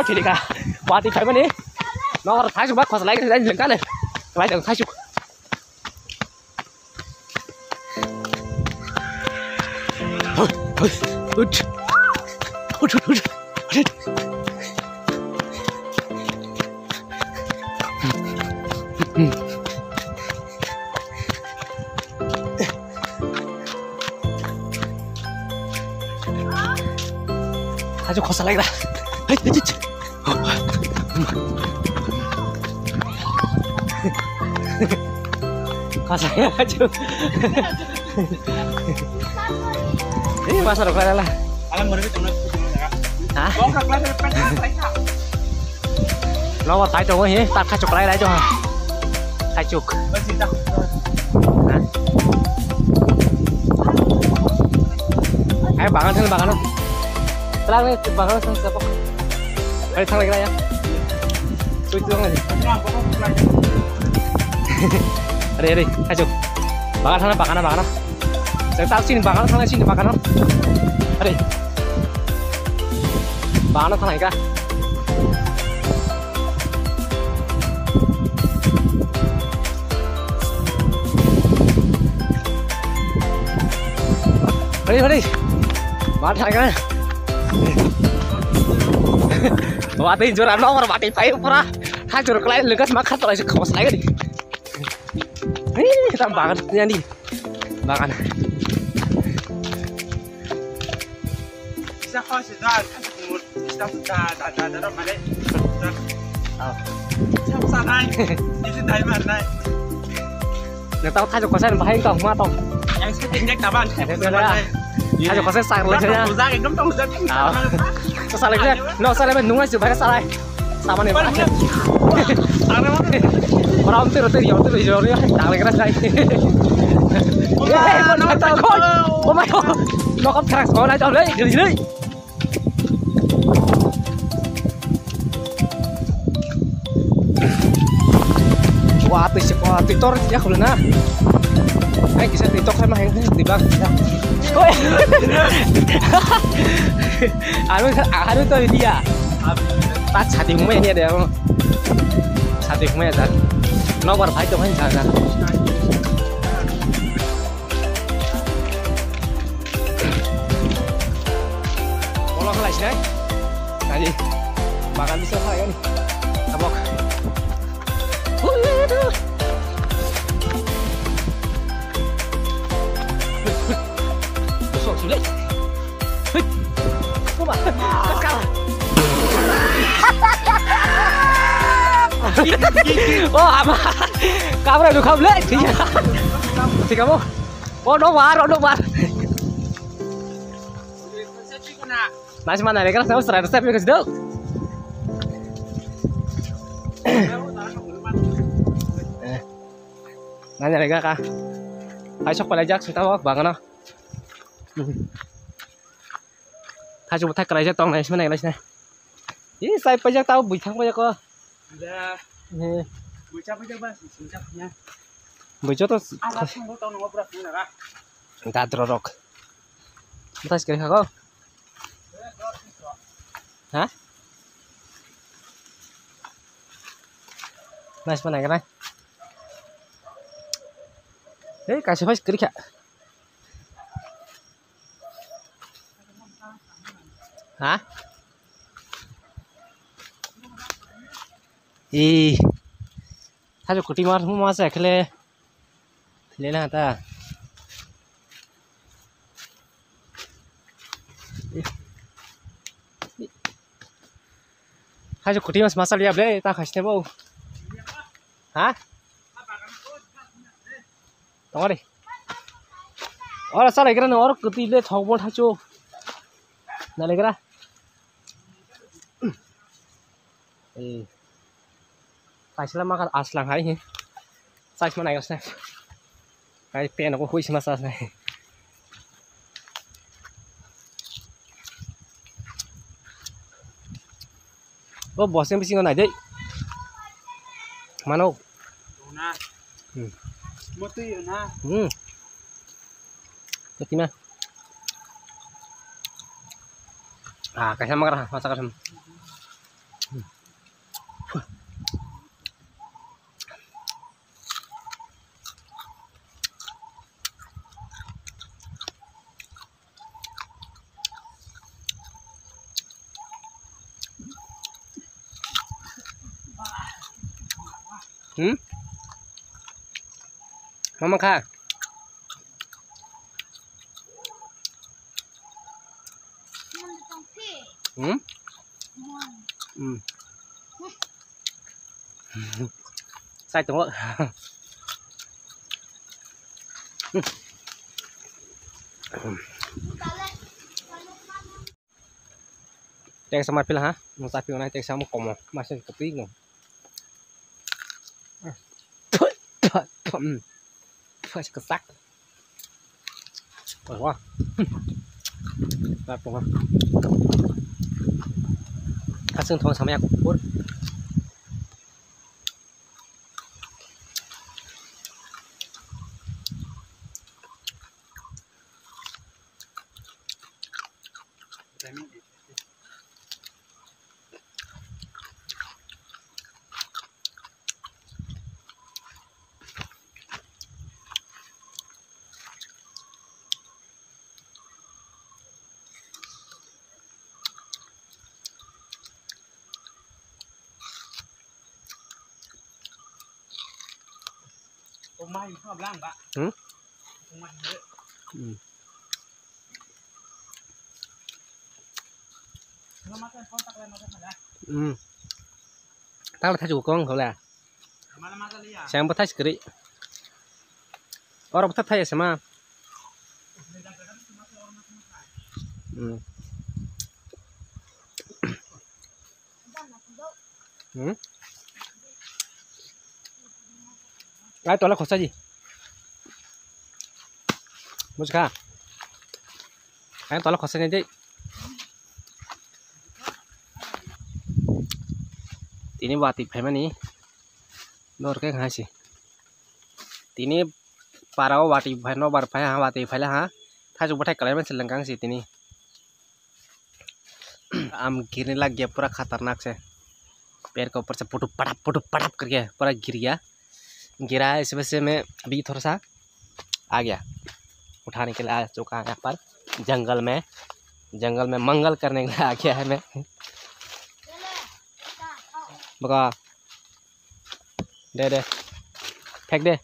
thì đi cả qua thì phải bên đi nó thái xuống bắc hoặc lấy cái lên cái này lấy được thái xuống 아주 고살라이다. 고살라이 아주. Ini pasar kau lah. Alam baru itu Hah? Bóng thật lên bên đó thấy sao? Nó vào tay trồng ấy, ta khai chục lại đấy cho hả? Khai chục. Bên gì đâu? Hả? Ayo bangun sana bangun. Tenang nih, bangun sana siapa? Ayo thang lagi lah ya. Cui tuang aja. Ada, khai chục. Bangun sana bangun. Saya tahu sini bangun sana sini bangun. Ada. Bangun thang này kah? Hadi. Bangun thang kah? Mati juara nomor mati pai pura. Hancur kelai legas makan terus kawas lagi. Kita bangun nih. Bangun. 下好是咋？我下是咋嘛嘞？Oh. Siapa sana? Ini sih dari mana? Người ta thay cho có xe hay không hoa tông. Yang sedih naik taban. Thay cho có xe sạc lên nha. Ra cái gấm tông rất. Sao sạc lên nha? Nó sạc lên đúng là chịu phải cái sạc này. Sao mà này phải? Orang tu rồi đằng này cái này. Con tao con. Oh my god. Nó có thằng số này cho đấy, đi đi. Wah, titor ya kalau na. Ay, kisah titor saya mah yang di bang. Oi. Anu tuh dia. Pas hati humnya ini ada. Hati humnya ada. Nomor phải tuh kan jangan. Bolong lah sih. Tadi makan bisa saya nih. Kabok. Sulit. Coba, sekarang. Oh, apa? Kamu udah kamu lihat dia. Si kamu. Oh, nomor. Nasi mana? Mereka tahu resep juga sudah. Nanya mereka kah? Ayo sok pelajak, kita mau bangun ah. Thay cho thay cái này cho tông này bên này này. Ý sai bây giờ tao buổi tháng bây giờ cơ. Dạ. Buổi sáng bây giờ ba xin chào nha. Buổi trước tao. Alah tunggu tao nunggu berapa menit lah. Entar terorok. Entar sekali kau. Hah? Nice bên này cái này. Đấy cái sẽ phải kiri kak. Hả? Thay cho cụ tim không mua sẽ khle lên là ta thay cho cụ tim masal liab deh ta khasih tebau hả? Tunggu deh orang salah kira orang ketiga thawbon hacho nale kira tại sao makan aslang hari ini saya cuma naik snap kayak pen aku hui sama saya oh bosnya bising nggak deh mana Nah. Motu na. Ketima. Kayak sama kerah masak asam. Mama kha sai tụi nó cek sama pil ha mau tapi mana cek sama komo masih keping phải kesak wah apa wah kasih thong sama aku pun Mai không lang bạn. Mai nữa. Nó mắc không tắc lên nó sẽ phải tao là thay chủ con không là sáng bắt thay cái orang bắt thay sama ai tola khosa gì muska ai tola khosa này đấy tini bati phải mà ní nor cái ngay gì tini parao bati phải nó bar phải ha bati phải là ha thay chụp thay cái này mình sẽ lengkang sih tini am गिरने लग गया पूरा खतरनाक से पैर के ऊपर से पुटुप पड़ाप करके पूरा गिर गया गिरा है। इस वजह से मैं अभी थोड़ा सा आ गया उठाने के लिए आ चुका है यहाँ पर जंगल में मंगल करने के लिए आ गया है मैं बगा दे फेंक दे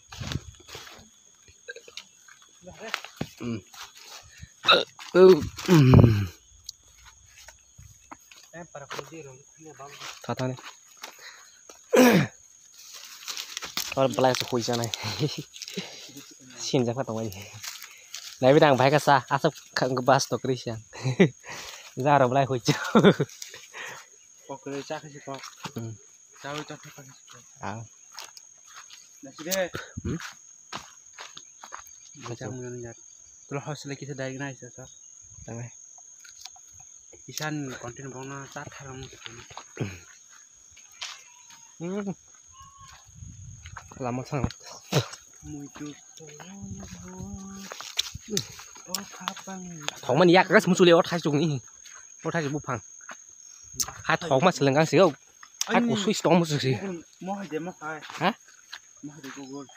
था नहीं और बलाई से खुश जाना है xin ra phát động này này với đằng phải cái xa áp sấp khăn cái bát to Christian ra rồi bलाई खुश có cái chắc cái có sao cho thấy con là gì đấy macam yang lihat terus harus lagi sedai naik sah Tengah. Isan konten bangna cat haram lama sang muncul thongมันยากก็สมมุติเลยว่าไทยจุงนี่ว่าไทยจะบุพังหาทองมาเสลงกันเสียวหากูช่วยสตอมมาสิ mau aja mau kai hah mau aja Google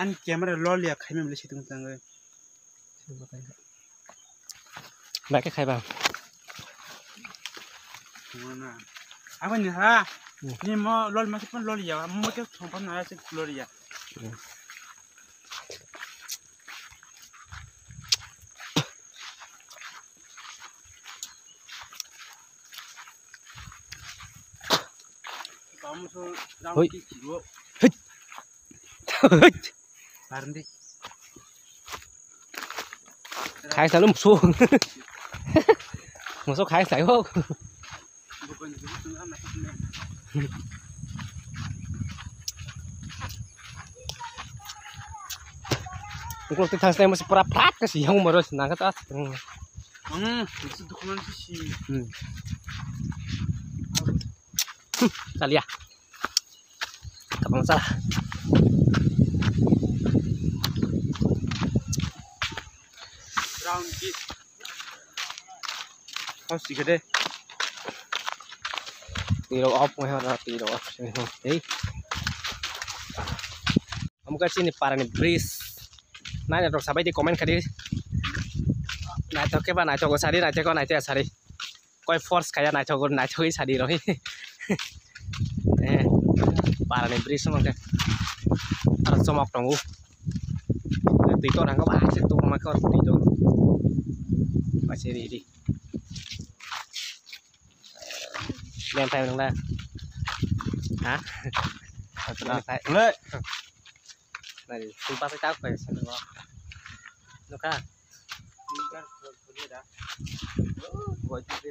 an camera lol ya khai me situng tang ơi lại cái khai vào mana apa nih ha ni mau lol masih pun lol ya mau ke thompan na sih lol ya kamu so ramu ki kilo Parndi khai sao một xu một số khai sải không kalau kita saya masih pernah ke sih yang baru senang kata itu dokumen sih kali ya tak masalah round kit harus digede tiro off ngay ha tiro off đấy kamu kan sini para nih breeze nah ya sampai di komen kali nah to ke ba nah to go sari nah ko nah te sari koi force kayak nah to go nah to sari rồi para nih beri sama ke harus sama tunggu tito nang ba se tu ma ko tito masih di lên tay nang la hả Lệ. này tu ba sai tao phải xem được không nó cả gọi chứ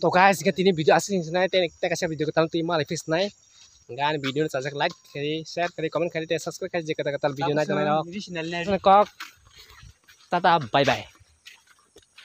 तो guys jika ini video asli senai kita kasih video kita nanti malah fix naik ngan video saja like kali share kali komen kali subscribe kali jika kata video naik jangan lupa kok tata bye bye